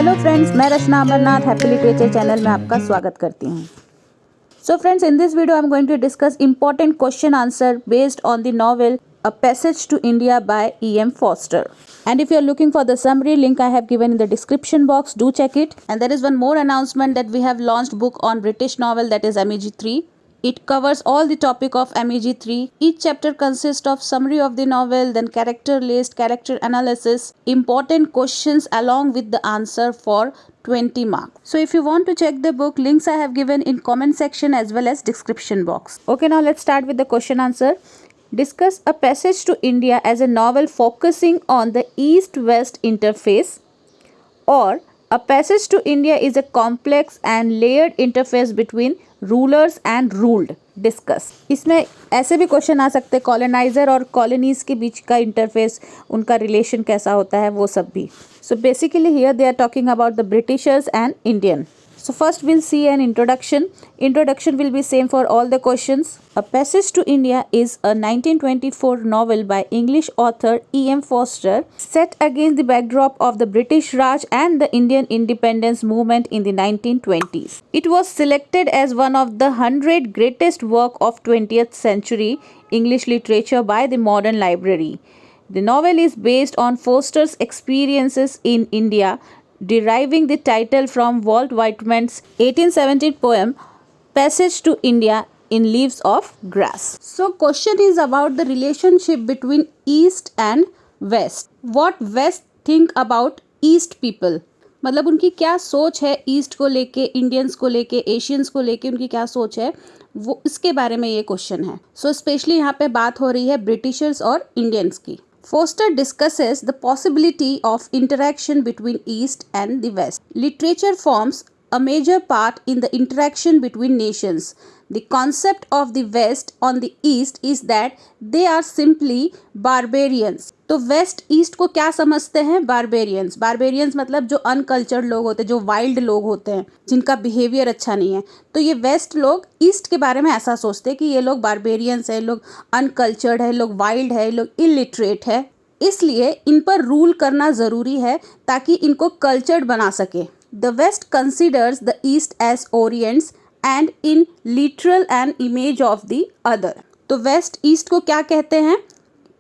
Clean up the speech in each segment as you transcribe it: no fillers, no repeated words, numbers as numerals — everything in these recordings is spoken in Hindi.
हेलो फ्रेंड्स, मैं Rachna Amarnath happy literature channel में आपका स्वागत करती हूँ। So friends, in this video I am going to discuss important question answer based on the novel A Passage to India by E.M. Forster. And if you are looking for the summary, link I have given in the description box. Do check it. And there is one more announcement that we have launched book on British novel, that is MEG 3. It covers all the topic of MEG 3. Each chapter consists of summary of the novel, then character list, character analysis, important questions along with the answer for 20 marks. So if you want to check the book, links I have given in comment section as well as description box. Okay, now let's start with the question answer. Discuss A Passage to India as a novel focusing on the East-West interface, or A Passage to India is a complex and layered interface between rulers and ruled. Discuss. इसमें ऐसे भी क्वेश्चन आ सकते हैं, कॉलोनाइजर और कॉलोनीज के बीच का इंटरफेस, उनका रिलेशन कैसा होता है, वो सब भी। So basically here they are talking about the Britishers and Indian. So first we'll see an introduction. Introduction will be same for all the questions. A Passage to India is a 1924 novel by English author E.M. Forster, set against the backdrop of the British Raj and the Indian independence movement in the 1920s. It was selected as one of the 100 greatest work of 20th century English literature by the Modern Library. The novel is based on Forster's experiences in India, deriving the title from Walt Whitman's 1817 poem Passage to India in Leaves of Grass. So question is about the relationship between East and West. What West think about East people? मतलब उनकी क्या सोच है ईस्ट को लेके, इंडियंस को लेके, एशियंस को लेके उनकी क्या सोच है, वो इसके बारे में ये क्वेश्चन है. सो स्पेशली यहाँ पे बात हो रही है ब्रिटिशर्स और इंडियंस की. Forster discusses the possibility of interaction between East and the West. Literature forms a major part in the interaction between nations. The concept of the West on the East is that they are simply barbarians. तो वेस्ट ईस्ट को क्या समझते हैं? बारबेरियंस. बारबेरियंस मतलब जो अनकल्चर्ड लोग होते हैं, जो वाइल्ड लोग होते हैं, जिनका बिहेवियर अच्छा नहीं है. तो ये वेस्ट लोग ईस्ट के बारे में ऐसा सोचते हैं कि ये लोग बारबेरियंस है, लोग अनकल्चर्ड है, लोग वाइल्ड है, लोग इलिटरेट है, इसलिए इन पर रूल करना ज़रूरी है ताकि इनको कल्चर्ड बना सके. The west considers the east as orients and in literal and image of the other. तो वेस्ट ईस्ट को क्या कहते हैं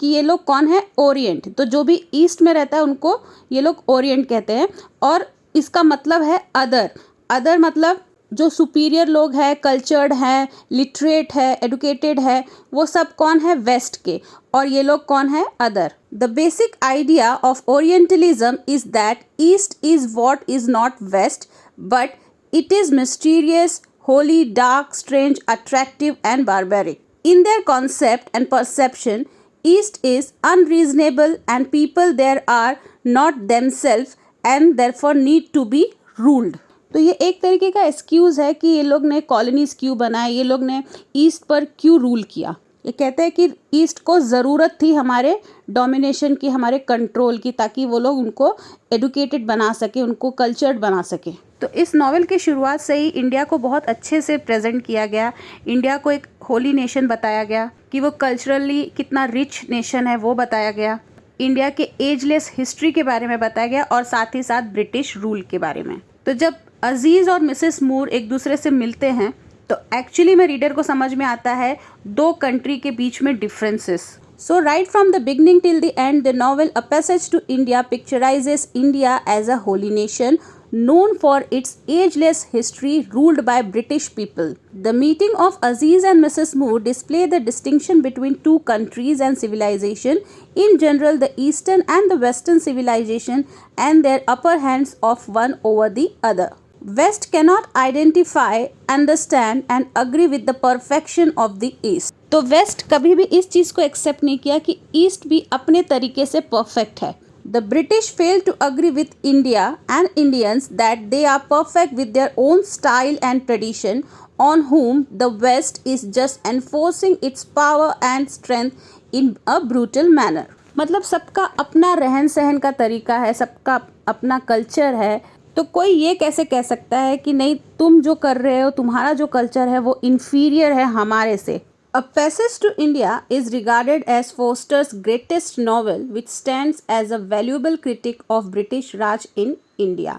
कि ये लोग कौन है? ओरिएंट. तो जो भी ईस्ट में रहता है उनको ये लोग ओरिएंट कहते हैं. और इसका मतलब है अदर. अदर मतलब जो सुपीरियर लोग हैं, कल्चर्ड हैं, लिटरेट है, एडुकेटेड है, वो सब कौन है? वेस्ट के. और ये लोग कौन है? Other. The basic idea of orientalism is that east is what is not west, but it is mysterious, holy, dark, strange, attractive and barbaric. In their concept and perception, East is unreasonable and people there are not themselves and therefore need to be ruled. तो ये एक तरीके का एक्सक्यूज़ है कि ये लोग ने कॉलोनीज क्यों बनाए, ये लोग ने ईस्ट पर क्यों रूल किया. ये कहते हैं कि ईस्ट को ज़रूरत थी हमारे डोमिनेशन की, हमारे कंट्रोल की, ताकि वो लोग उनको एडुकेटेड बना सके, उनको कल्चर्ड बना सके. तो इस नावल की शुरुआत से ही इंडिया को बहुत अच्छे से प्रेजेंट किया गया. इंडिया को एक होली नेशन बताया गया कि वो कल्चरली कितना रिच नेशन है, वो बताया गया. इंडिया के एजलेस हिस्ट्री के बारे में बताया गया और साथ ही साथ ब्रिटिश रूल के बारे में. तो जब अजीज़ और मिसेस मूर एक दूसरे से मिलते हैं तो एक्चुअली में रीडर को समझ में आता है दो कंट्री के बीच में differences. So right from the beginning till the end, the novel A Passage to India picturizes India as a holy nation known for its ageless history ruled by British people. The meeting of Aziz and Mrs. Moore display the distinction between two countries and civilization in general, the Eastern and the Western civilization, and their upper hands of one over the other. West cannot identify, understand and agree with the perfection of the East. तो वेस्ट कभी भी इस चीज़ को एक्सेप्ट नहीं किया कि ईस्ट भी अपने तरीके से परफेक्ट है. The British fail to agree with India and Indians that they are perfect with their own style and tradition, on whom the West is just enforcing its power and strength in a brutal manner. मतलब सबका अपना रहन सहन का तरीका है, सबका अपना कल्चर है. तो कोई ये कैसे कह सकता है कि नहीं, तुम जो कर रहे हो, तुम्हारा जो कल्चर है वो इन्फीरियर है हमारे से. A Passage to India is regarded as Forster's greatest novel, which stands as a valuable critic of British Raj in India.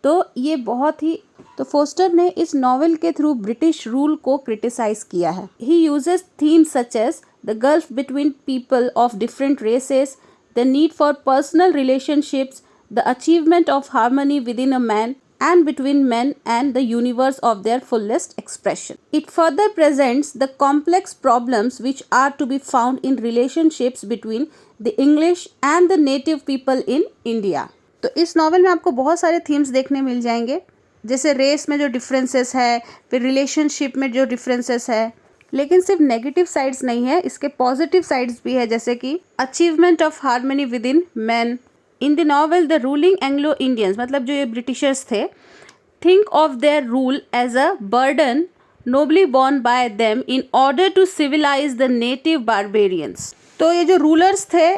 तो ये बहुत ही तो फोस्टर ने इस नॉवेल के थ्रू ब्रिटिश रूल को क्रिटिसाइज किया है. He uses themes such as the gulf between people of different races, the need for personal relationships, the achievement of harmony within a man and between men and the universe of their fullest expression. It further presents the complex problems which are to be found in relationships between the English and the native people in India. तो इस नॉवल में आपको बहुत सारे थीम्स देखने मिल जाएंगे, जैसे रेस में जो डिफरेंसेस है, फिर रिलेशनशिप में जो डिफरेंसेस है, लेकिन सिर्फ नेगेटिव साइड्स नहीं है, इसके पॉजिटिव साइड्स भी है, जैसे कि achievement of harmony within man. In the novel the ruling Anglo Indians, मतलब जो ये ब्रिटिशर्स थे, think of their rule as a burden nobly born by them in order to civilise the native barbarians. तो ये जो रूलर्स थे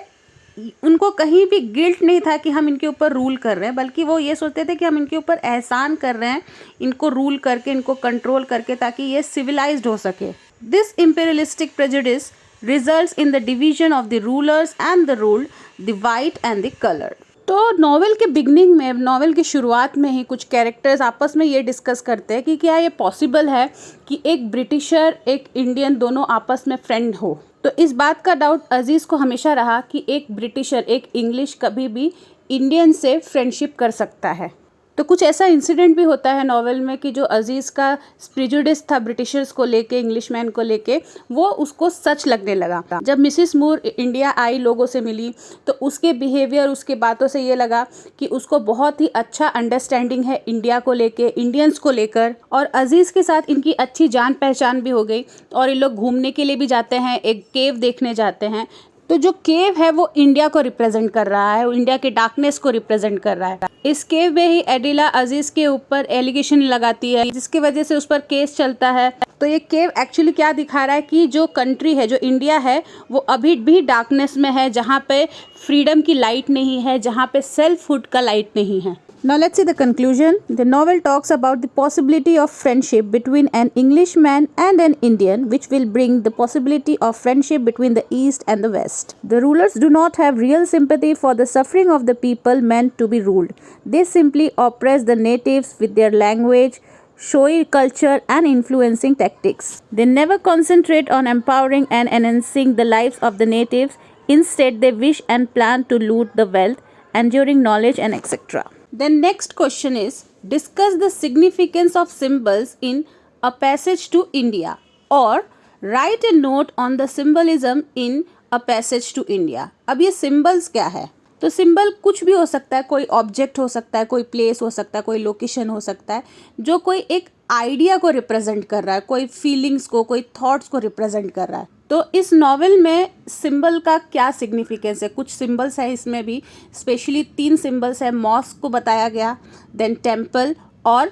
उनको कहीं भी गिल्ट नहीं था कि हम इनके ऊपर रूल कर रहे हैं, बल्कि वो ये सोचते थे कि हम इनके ऊपर एहसान कर रहे हैं, इनको रूल करके, इनको कंट्रोल करके, ताकि ये सिविलाइज्ड हो सके. This imperialistic prejudice results in the division of the rulers and the ruled, the white and the colored. तो नॉवेल के बिगनिंग में, नॉवेल की शुरुआत में ही कुछ कैरेक्टर्स आपस में ये डिस्कस करते हैं कि क्या ये पॉसिबल है कि एक ब्रिटिशर एक इंडियन दोनों आपस में फ्रेंड हो. तो इस बात का डाउट अजीज़ को हमेशा रहा कि एक ब्रिटिशर, एक इंग्लिश कभी भी इंडियन से फ्रेंडशिप कर सकता है. तो कुछ ऐसा इंसिडेंट भी होता है नॉवेल में कि जो अजीज़ का प्रिजुडिस था ब्रिटिशर्स को लेके, इंग्लिशमैन को लेके, वो उसको सच लगने लगा. जब मिसिस मूर इंडिया आई, लोगों से मिली, तो उसके बिहेवियर, उसके बातों से ये लगा कि उसको बहुत ही अच्छा अंडरस्टैंडिंग है इंडिया को लेके, इंडियंस को लेकर. और अजीज़ के साथ इनकी अच्छी जान पहचान भी हो गई और ये लोग घूमने के लिए भी जाते हैं, एक केव देखने जाते हैं. तो जो केव है वो इंडिया को रिप्रेजेंट कर रहा है, वो इंडिया के डार्कनेस को रिप्रेजेंट कर रहा है. इस केव में ही एडिला अजीज़ के ऊपर एलिगेशन लगाती है, जिसकी वजह से उस पर केस चलता है. तो ये केव एक्चुअली क्या दिखा रहा है कि जो कंट्री है, जो इंडिया है, वो अभी भी डार्कनेस में है, जहाँ पे फ्रीडम की लाइट नहीं है, जहाँ पे सेल्फहुड का लाइट नहीं है. Now let's see the conclusion. The novel talks about the possibility of friendship between an Englishman and an Indian, which will bring the possibility of friendship between the East and the West. The rulers do not have real sympathy for the suffering of the people meant to be ruled. They simply oppress the natives with their language, showy culture and influencing tactics. They never concentrate on empowering and enhancing the lives of the natives. Instead, they wish and plan to loot the wealth, enduring knowledge and etc. Then next question is, discuss the significance of symbols in A Passage to India, or write a note on the symbolism in A Passage to India. अब ये symbols क्या है? तो सिंबल कुछ भी हो सकता है, कोई ऑब्जेक्ट हो सकता है, कोई प्लेस हो सकता है, कोई लोकेशन हो सकता है, जो कोई एक आइडिया को रिप्रेजेंट कर रहा है, कोई फीलिंग्स को, कोई थॉट्स को रिप्रेजेंट कर रहा है. तो इस नॉवेल में सिंबल का क्या सिग्निफिकेंस है? कुछ सिंबल्स है इसमें भी, स्पेशली 3 सिंबल्स है. मॉस्क को बताया गया, देन टेम्पल और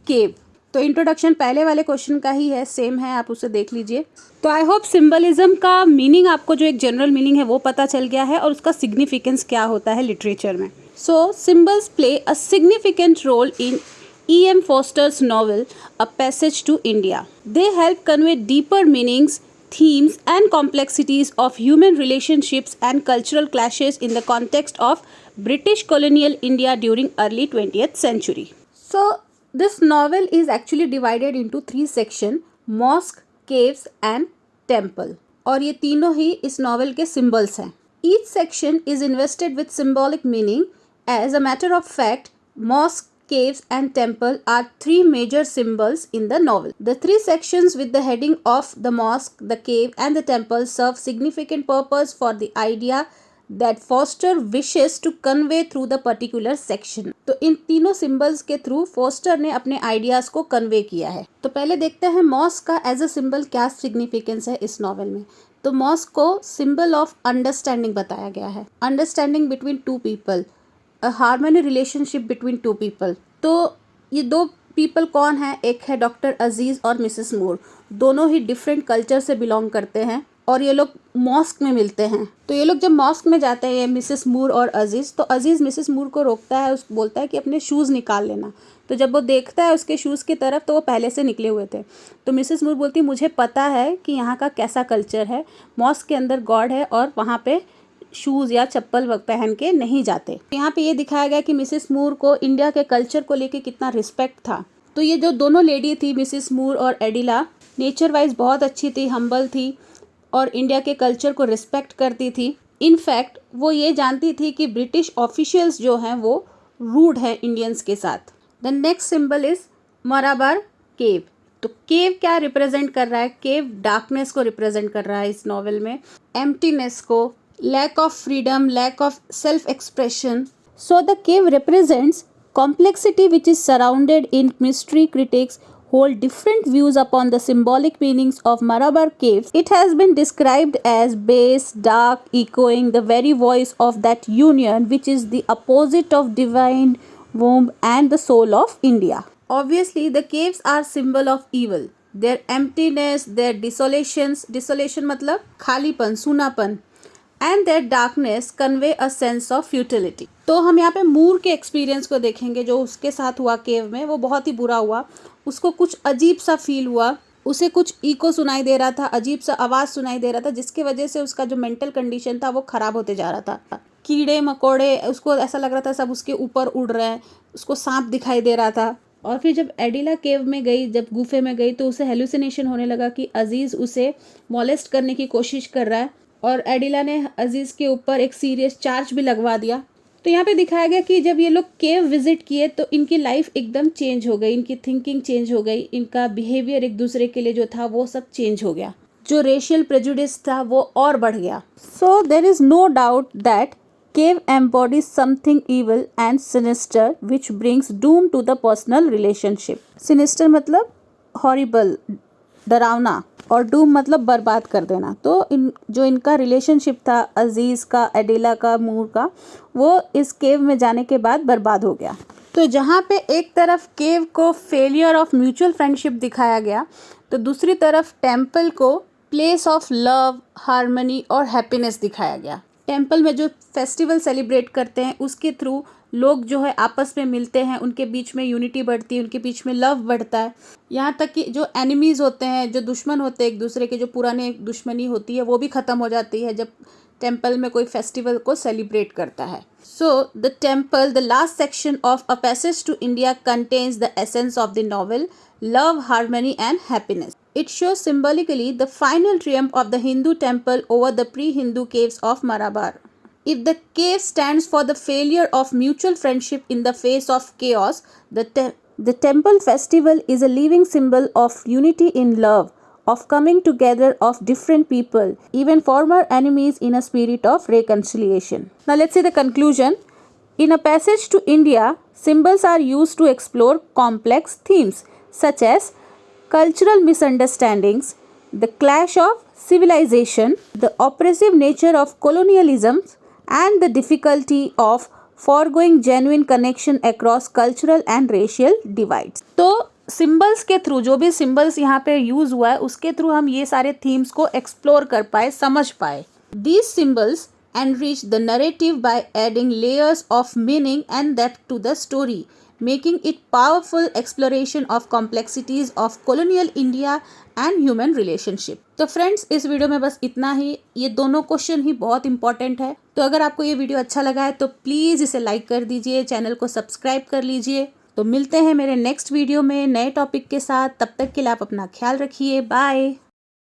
केव. तो इंट्रोडक्शन पहले वाले क्वेश्चन का ही है, सेम है, आप उसे देख लीजिए. तो आई होप सिंबलिज्म का मीनिंग आपको, जो एक जनरल मीनिंग है, वो पता चल गया है और उसका सिग्निफिकेंस क्या होता है लिटरेचर में. So symbols play a significant role in E.M. Forster's novel A Passage to India. They help convey deeper meanings, themes and complexities of human relationships and cultural clashes in the context of British colonial India during early 20th century. So this novel is actually divided into 3 sections: mosque, caves and temple. और ये तीनों ही इस नॉवल के सिंबल्स हैं. Each section is invested with symbolic meaning. As a matter of fact, mosque, caves and temple are 3 major symbols in the novel. The 3 sections with the heading of the mosque, the cave and the temple serve significant purpose for the idea that Forster wishes to convey through the particular section. तो इन तीनों सिंबल्स के थ्रू फोस्टर ने अपने आइडियाज को कन्वे किया है. तो पहले देखते हैं मॉस्क का एज अ सिंबल क्या सिग्निफिकेंस है इस नॉवेल में. तो मॉस्क को सिंबल ऑफ अंडरस्टैंडिंग बताया गया है. अंडरस्टैंडिंग बिटवीन 2 पीपल, अ हार्मनी रिलेशनशिप बिटवीन 2 पीपल. तो ये 2 पीपल कौन है? एक है डॉक्टर अजीज़ और मिसेस मूर. दोनों ही डिफरेंट कल्चर से बिलोंग करते हैं. और ये लोग मॉस्क में मिलते हैं। तो ये लोग जब मॉस्क में जाते हैं, ये मिसेस मूर और अजीज़, तो अजीज़ मिसेस मूर को रोकता है, उस बोलता है कि अपने शूज़ निकाल लेना। तो जब वो देखता है उसके शूज़ की तरफ, तो वो पहले से निकले हुए थे। तो मिसेस मूर बोलती है, मुझे पता है कि यहाँ का कैसा कल्चर है, मॉस्क के अंदर गॉड है और वहाँ पे शूज़ या चप्पल पहन के नहीं जाते। यहाँ पे ये दिखाया गया कि मिसेस मूर को इंडिया के कल्चर को लेके कितना रिस्पेक्ट था। तो ये जो दोनों लेडी थी, मिसेस मूर और एडिला, नेचर वाइज बहुत अच्छी थी, हम्बल थी और इंडिया के कल्चर को रिस्पेक्ट करती थी। इनफैक्ट वो ये जानती थी कि ब्रिटिश ऑफिशियल्स जो हैं वो रूड है इंडियंस के साथ। द नेक्स्ट सिंबल इज मराबार केव। तो केव क्या रिप्रेजेंट कर रहा है? केव डार्कनेस को रिप्रेजेंट कर रहा है इस नॉवेल में, एम्प्टीनेस को, lack of freedom, lack of self expression. So the cave represents complexity which is surrounded in mystery. Critics hold different views upon the symbolic meanings of Marabar caves. It has been described as base, dark, echoing the very voice of that union which is the opposite of divine womb and the soul of India. Obviously the caves are symbol of evil. Their emptiness, their desolation मतलब खालीपन, सूनापन, and their darkness convey a sense of futility. तो हम यहाँ पे मूर के एक्सपीरियंस को देखेंगे, जो उसके साथ हुआ केव में, वो बहुत ही बुरा हुआ। उसको कुछ अजीब सा फील हुआ, उसे कुछ इको सुनाई दे रहा था, अजीब सा आवाज़ सुनाई दे रहा था, जिसके वजह से उसका जो मेंटल कंडीशन था वो ख़राब होते जा रहा था। कीड़े मकोड़े, उसको ऐसा लग रहा था सब उसके ऊपर उड़ रहे हैं, उसको सांप दिखाई दे रहा था। और फिर जब एडिला केव में गई, जब गुफे में गई, तो उसे हेलुसिनेशन होने लगा कि अजीज़ उसे मॉलेस्ट करने की कोशिश कर रहा है और एडिला ने अजीज़ के ऊपर एक सीरियस चार्ज भी लगवा दिया। तो यहाँ पे दिखाया गया कि जब ये लोग केव विजिट किए तो इनकी लाइफ एकदम चेंज हो गई, इनकी थिंकिंग चेंज हो गई, इनका बिहेवियर एक दूसरे के लिए जो था वो सब चेंज हो गया, जो रेशियल प्रेजुडिस था वो और बढ़ गया। So there is no doubt that cave embodies something evil and sinister which brings doom to the personal relationship. Sinister मतलब हॉरिबल, डरावना, और डूम मतलब बर्बाद कर देना। तो इनका रिलेशनशिप था अजीज़ का, एडिला का, मूर का, वो इस केव में जाने के बाद बर्बाद हो गया। तो जहाँ पे एक तरफ केव को फेलियर ऑफ म्यूचुअल फ्रेंडशिप दिखाया गया, तो दूसरी तरफ टेम्पल को प्लेस ऑफ लव, हार्मनी और हैप्पीनेस दिखाया गया। टेम्पल में जो फेस्टिवल सेलिब्रेट करते हैं उसके थ्रू लोग जो है आपस में मिलते हैं, उनके बीच में यूनिटी बढ़ती है, उनके बीच में लव बढ़ता है। यहाँ तक कि जो एनिमीज़ होते हैं, जो दुश्मन होते हैं एक दूसरे के, जो पुराने दुश्मनी होती है वो भी ख़त्म हो जाती है जब टेम्पल में कोई फेस्टिवल को सेलिब्रेट करता है। So the temple, the last section of a passage to India, contains the essence of the novel, love, harmony and happiness. It shows symbolically the final triumph of the Hindu temple over the pre-Hindu caves of Marabar. If the cave stands for the failure of mutual friendship in the face of chaos, the temple festival is a living symbol of unity in love, of coming together of different people, even former enemies, in a spirit of reconciliation. Now let's see the conclusion. In A Passage to India, symbols are used to explore complex themes such as cultural misunderstandings, the clash of civilization, the oppressive nature of colonialism, and the difficulty of foregoing genuine connection across cultural and racial divides. तो सिम्बल्स के थ्रू, जो भी सिम्बल्स यहाँ पे यूज़ हुआ है उसके थ्रू हम ये सारे थीम्स को एक्सप्लोर कर पाए, समझ पाए। These symbols enrich the narrative by adding layers of meaning and depth to the story, making it powerful exploration of complexities of colonial India and human relationship. तो फ्रेंड्स, इस वीडियो में बस इतना ही। ये दोनों क्वेश्चन ही बहुत इंपॉर्टेंट है। तो अगर आपको ये वीडियो अच्छा लगा है तो प्लीज़ इसे लाइक कर दीजिए, चैनल को सब्सक्राइब कर लीजिए। तो मिलते हैं मेरे नेक्स्ट वीडियो में नए टॉपिक के साथ। तब तक के लिए आप अपना ख्याल रखिए। बाय।